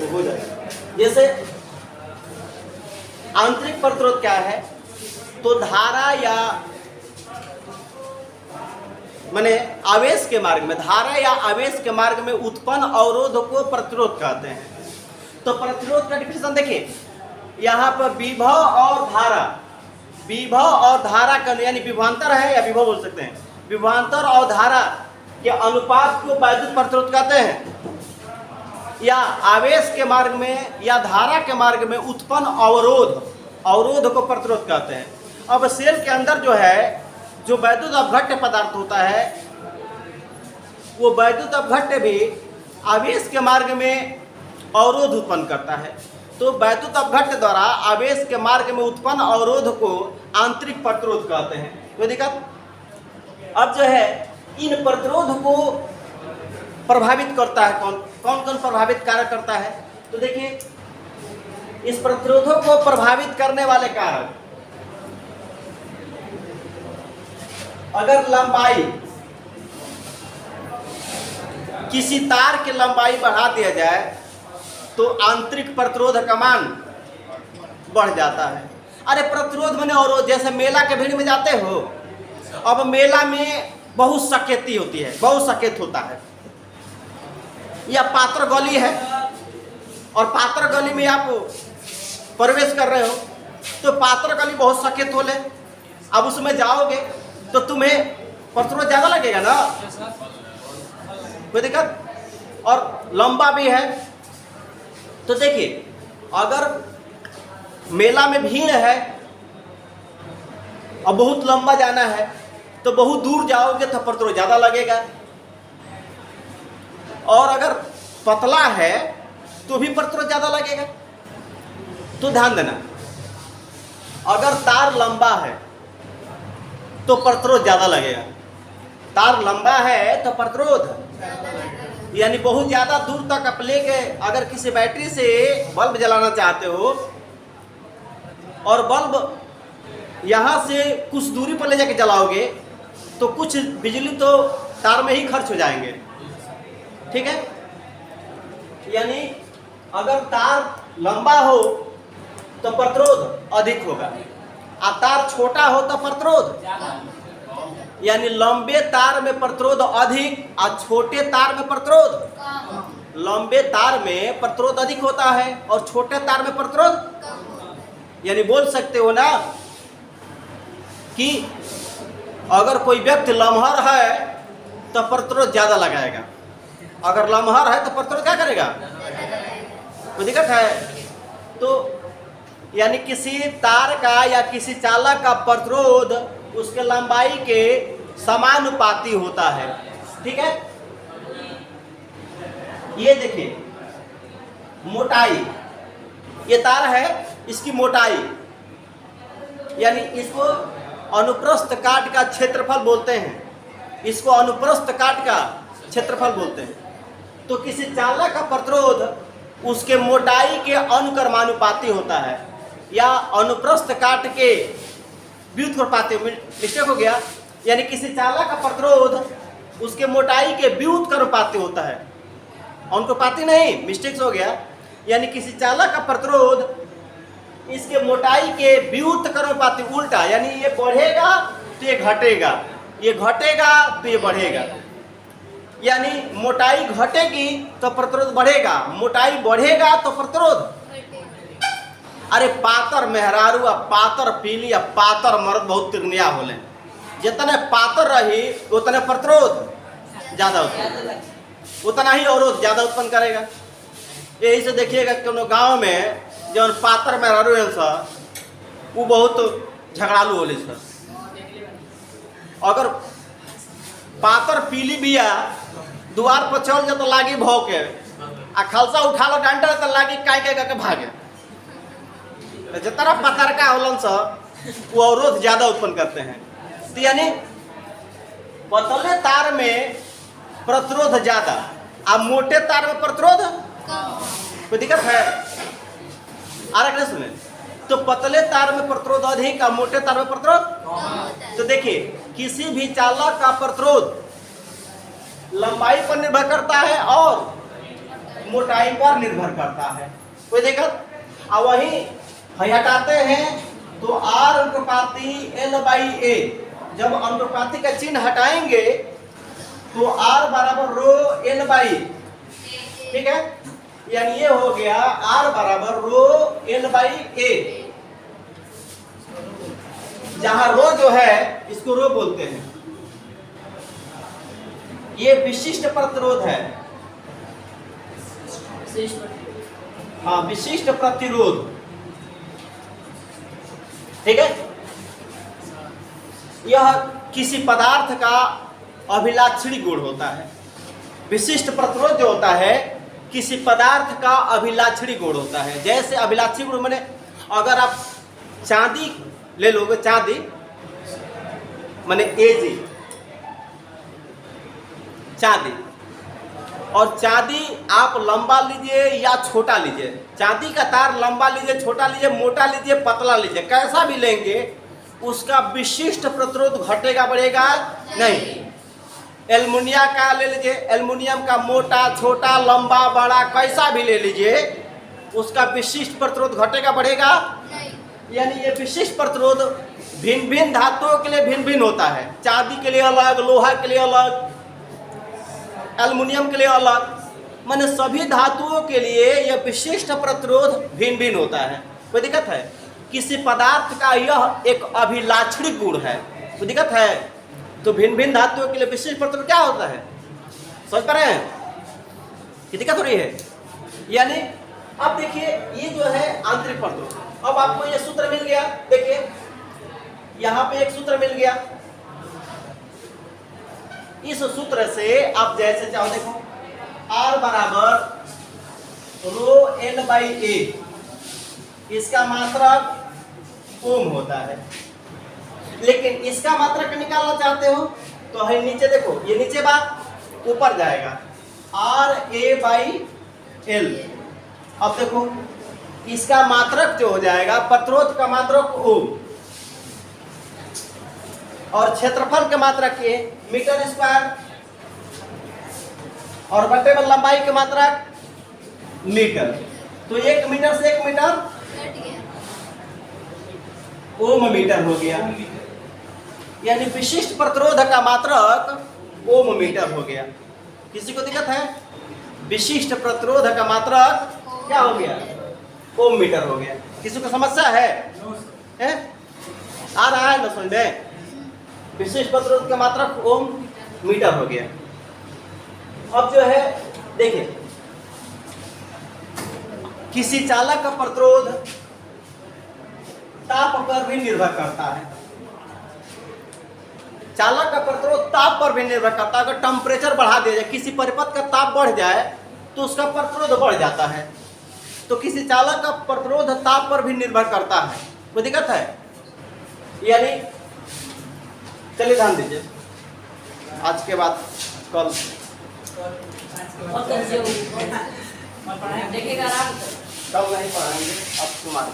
हो जाएगा। जैसे आंतरिक प्रतिरोध क्या है, तो धारा या माने आवेश के मार्ग में, धारा या आवेश के मार्ग में उत्पन्न अवरोध को प्रतिरोध कहते हैं। तो प्रतिरोध का डिफिनेशन देखिए, यहाँ पर विभव और धारा, विभव और धारा का यानी विभवांतर है या विभव बोल सकते हैं, विभवांतर और धारा के अनुपात को वैद्युत प्रतिरोध कहते हैं, या आवेश के मार्ग में या धारा के मार्ग में उत्पन्न अवरोध को प्रतिरोध कहते हैं। अब सेल के अंदर जो है, जो वैद्युत अपघट्य पदार्थ होता है, वो वैद्युत अपघट्य भी आवेश के मार्ग में अवरोध उत्पन्न करता है। तो वैद्युत अपघट्य द्वारा आवेश के मार्ग में उत्पन्न अवरोध को आंतरिक प्रतिरोध कहते हैं। कोई दिक्कत? अब जो है इन प्रतिरोध को प्रभावित करता है कौन कौन प्रभावित कारक करता है, तो देखिए इस प्रतिरोधों को प्रभावित करने वाले कारक, अगर लंबाई, किसी तार की लंबाई बढ़ा दिया जाए तो आंतरिक प्रतिरोध का मान बढ़ जाता है। अरे प्रतिरोध माने अवरोध, जैसे मेला के भीड़ में जाते हो, अब मेला में बहुत सकेती होती है, बहुत सकेत होता है, या पात्र गली है और पात्र गली में आप प्रवेश कर रहे हो, तो पात्र गली बहुत सकेत हो ले, अब उसमें जाओगे तो तुम्हें प्रतिरोध ज़्यादा लगेगा ना, कोई दिक्कत? और लंबा भी है, तो देखिए अगर मेला में भीड़ है और बहुत लंबा जाना है तो बहुत दूर जाओगे तो प्रतिरोध ज़्यादा लगेगा, और अगर पतला है तो भी प्रतिरोध ज़्यादा लगेगा। तो ध्यान देना, अगर तार लंबा है तो प्रतिरोध ज़्यादा लगेगा, तार लंबा है तो प्रतिरोध यानी बहुत ज़्यादा दूर तक आप लेके अगर किसी बैटरी से बल्ब जलाना चाहते हो और बल्ब यहाँ से कुछ दूरी पर ले जाके जलाओगे तो कुछ बिजली तो तार में ही खर्च हो जाएंगे, ठीक है? यानी अगर तार लंबा हो तो प्रतिरोध अधिक होगा, और तार छोटा हो तो प्रतिरोध, यानी लंबे तार में प्रतिरोध अधिक और छोटे तार में प्रतिरोध, लंबे तार में प्रतिरोध अधिक होता है और छोटे तार में प्रतिरोध, यानी बोल सकते हो ना कि अगर कोई व्यक्ति लम्हर है तो प्रतिरोध ज़्यादा लगाएगा, अगर लम्हर है तो प्रतिरोध क्या करेगा, कोई दिक्कत है? तो यानी किसी तार का या किसी चालक का प्रतिरोध उसके लंबाई के समानुपाती होता है, ठीक है? ये देखिए मोटाई, ये तार है, इसकी मोटाई यानी इसको अनुप्रस्थ काट का क्षेत्रफल बोलते हैं, इसको अनुप्रस्थ काट का क्षेत्रफल बोलते हैं। तो किसी चालक का प्रतिरोध उसके मोटाई के अनुक्रमानुपाती होता है, या अनुप्रस्थ काट के व्युत्क्रमानुपाती, मिस्टेक हो गया, यानी किसी चालक का प्रतिरोध उसके मोटाई के व्युत्क्रमानुपाती होता है, अनुपाती नहीं, मिस्टेक हो गया, यानी किसी चालक का प्रतिरोध इसके मोटाई के व्युत्क्रमानुपाती, उल्टा, यानी ये बढ़ेगा तो ये घटेगा, ये घटेगा तो ये बढ़ेगा, यानी मोटाई घटेगी तो प्रतिरोध बढ़ेगा, मोटाई बढ़ेगा तो प्रतिरोध। अरे पातर मेहरारू आ पातर पीली आ पातर मर्द बहुत तिरनिया होले, जितने पातर रही उतने प्रतिरोध ज़्यादा उत्पन्न, उतना ही अवरोध ज़्यादा उत्पन्न करेगा। यही से देखिएगा कोनो गांव में जौन पातर मेहरारू है सर, वो बहुत झगड़ालू होले सर, अगर पातर पीली बिया द्वार पर चल जाए तो लागी भौके, आ खलसा उठा लो डंडा तो लागी काय के भागे, जितना पतरका होलन सर वो अवरोध ज़्यादा उत्पन्न करते हैं। तो यानी पतले तार में प्रतिरोध ज़्यादा और मोटे तार में प्रतिरोध, कोई दिक्कत है? आरक सुने, तो पतले तार में प्रतिरोध अधिक और मोटे तार में प्रतिरोध। तो देखिए किसी भी चालक का प्रतिरोध लंबाई पर निर्भर करता है और मोटाई पर निर्भर करता है। कोई दिक्कत? और वही हटाते हैं तो R अनुपाती L/A, जब अनुपाती का चिन्ह हटाएंगे तो R बराबर रो L/A, ठीक है, यानी ये हो गया R बराबर रो L/A। जहां रो जो है इसको रो बोलते हैं। ये विशिष्ट प्रतिरोध है, हाँ विशिष्ट प्रतिरोध, ठीक है। यह किसी पदार्थ का अभिलाक्षणी गुण होता है। विशिष्ट प्रतिरोध जो होता है किसी पदार्थ का अभिलाक्षणी गुण होता है। जैसे अभिलाक्षणी गुण माने अगर आप चांदी ले लोगे, चांदी माने Ag, चांदी, और चांदी आप लंबा लीजिए या छोटा लीजिए, चांदी का तार लंबा लीजिए, छोटा लीजिए, मोटा लीजिए, पतला लीजिए, कैसा भी लेंगे उसका विशिष्ट प्रतिरोध घटेगा बढ़ेगा नहीं। एल्युमिनियम का ले लीजिए, एल्युमिनियम का मोटा छोटा लंबा बड़ा कैसा भी ले लीजिए उसका विशिष्ट प्रतिरोध घटेगा बढ़ेगा नहीं। यानी ये विशिष्ट प्रतिरोध भिन्न भिन्न धातुओं के लिए भिन्न भिन्न होता है। चांदी के लिए अलग, लोहा के लिए अलग, एल्युमिनियम के लिए अलग, माने सभी धातुओं के लिए यह विशिष्ट प्रतिरोध भिन्न भिन्न होता है। कोई दिक्कत है? किसी पदार्थ का यह एक अभिलाक्षणी गुण है। कोई दिक्कत है? तो भिन्न भिन्न धातुओं के लिए विशिष्ट प्रतिरोध क्या होता है, समझ पा रहे हैं? कि दिक्कत हो रही है? यानी अब देखिए ये जो है आंतरिक प्रतिरोध। अब आपको ये सूत्र मिल गया, देखिए यहाँ पे एक सूत्र मिल गया। इस सूत्र से आप जैसे चाहो देखो, R बराबर रो L/A, इसका मात्रक ओम होता है। लेकिन इसका मात्रक निकालना चाहते हो तो है नीचे देखो, ये नीचे बात ऊपर जाएगा RA/L। अब देखो इसका मात्रक जो हो जाएगा, प्रतिरोध का मात्रक ओम और क्षेत्रफल के मात्रक ये मीटर स्क्वायर और बटे में लंबाई के मात्रक मीटर। तो 1 मीटर से 1 मीटर ओम मीटर हो गया। यानी विशिष्ट प्रतिरोध का मात्रक ओम मीटर हो गया। किसी को दिक्कत है? विशिष्ट प्रतिरोध का मात्रक क्या हो गया? ओम मीटर हो गया। किसी को समस्या है? आ रहा है ना समझ में? विशिष्ट प्रतिरोध का मात्रक ओम मीटर हो गया। अब जो है देखिए, किसी चालक का प्रतिरोध ताप पर भी निर्भर करता है। चालक का प्रतिरोध ताप पर भी निर्भर करता है। अगर टेम्परेचर बढ़ा दिया जाए, किसी परिपथ का ताप बढ़ जाए तो उसका प्रतिरोध बढ़ जाता है। तो किसी चालक का प्रतिरोध ताप पर भी निर्भर करता है। कोई दिक्कत है? यानी चलिए ध्यान दीजिए, आज के बाद कल नहीं पढ़ाएंगे, अब तुम्हारे